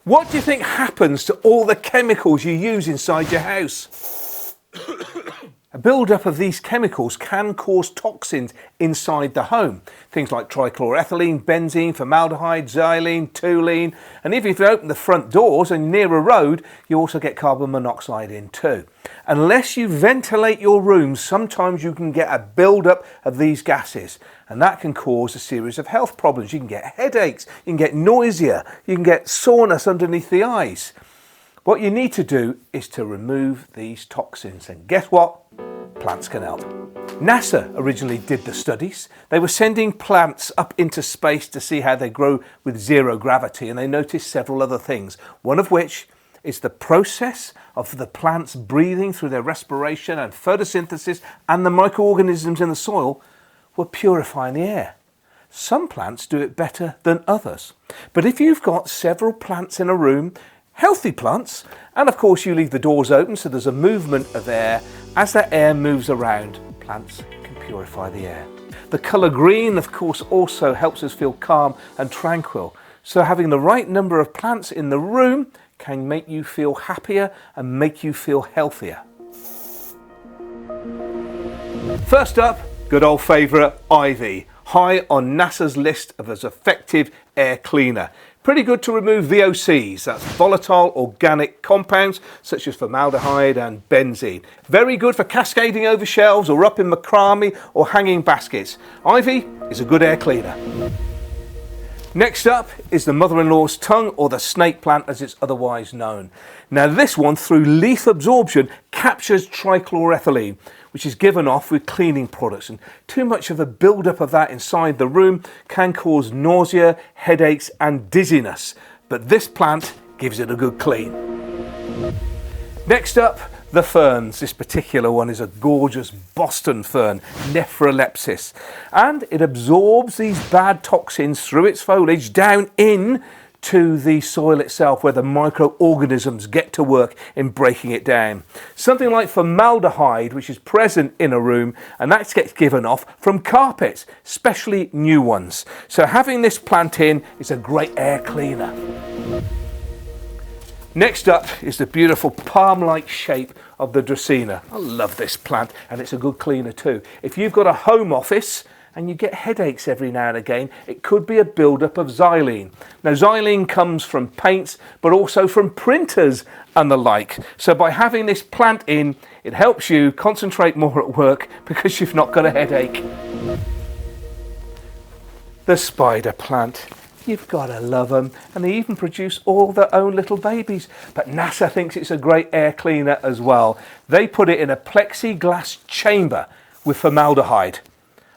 What do you think happens to all the chemicals you use inside your house? A build-up of these chemicals can cause toxins inside the home. Things like trichloroethylene, benzene, formaldehyde, xylene, toluene, and if you open the front doors and near a road, you also get carbon monoxide in too. Unless you ventilate your rooms, sometimes you can get a build-up of these gases, and that can cause a series of health problems. You can get headaches, you can get nausea, you can get soreness underneath the eyes. What you need to do is to remove these toxins, and guess what? Plants can help. NASA originally did the studies. They were sending plants up into space to see how they grow with zero gravity, and they noticed several other things, one of which is the process of the plants breathing through their respiration and photosynthesis, and the microorganisms in the soil were purifying the air. Some plants do it better than others, but if you've got several plants in a room, healthy plants, and of course you leave the doors open so there's a movement of air, as that air moves around, plants can purify the air. The colour green, of course, also helps us feel calm and tranquil. So having the right number of plants in the room can make you feel happier and make you feel healthier. First up, good old favourite, ivy, high on NASA's list of as effective air cleaner. Pretty good to remove VOCs, that's volatile organic compounds such as formaldehyde and benzene. Very good for cascading over shelves or up in macrame or hanging baskets. Ivy is a good air cleaner. Next up is the mother-in-law's tongue, or the snake plant as it's otherwise known. Now this one, through leaf absorption, captures trichloroethylene, which is given off with cleaning products, and too much of a build-up of that inside the room can cause nausea, headaches and dizziness, but this plant gives it a good clean. Next up, the ferns. This particular one is a gorgeous Boston fern, Nephrolepis, and it absorbs these bad toxins through its foliage down in to the soil itself, where the microorganisms get to work in breaking it down. Something like formaldehyde, which is present in a room, and that gets given off from carpets, especially new ones. So having this plant in is a great air cleaner. Next up is the beautiful palm-like shape of the Dracena. I love this plant, and it's a good cleaner too. If you've got a home office and you get headaches every now and again, it could be a build-up of xylene. Now xylene comes from paints, but also from printers and the like. So by having this plant in, it helps you concentrate more at work because you've not got a headache. The spider plant. You've got to love them, and they even produce all their own little babies. But NASA thinks it's a great air cleaner as well. They put it in a plexiglass chamber with formaldehyde,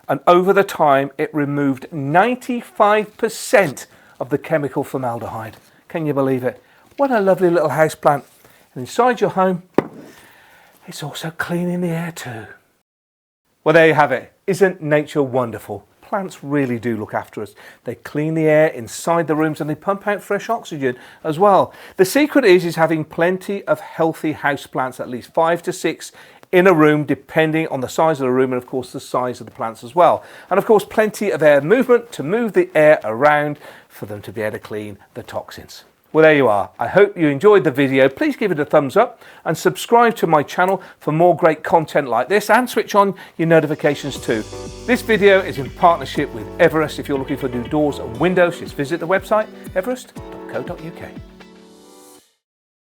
and over the time it removed 95% of the chemical formaldehyde. Can you believe it? What a lovely little house plant. And inside your home, it's also cleaning the air too. Well, there you have it. Isn't nature wonderful? Plants really do look after us. They clean the air inside the rooms, and they pump out fresh oxygen as well. The secret is having plenty of healthy houseplants, at least 5 to 6 in a room, depending on the size of the room and of course the size of the plants as well. And of course plenty of air movement to move the air around for them to be able to clean the toxins. Well, there you are. I hope you enjoyed the video. Please give it a thumbs up and subscribe to my channel for more great content like this, and switch on your notifications too. This video is in partnership with Everest. If you're looking for new doors and windows, just visit the website everest.co.uk.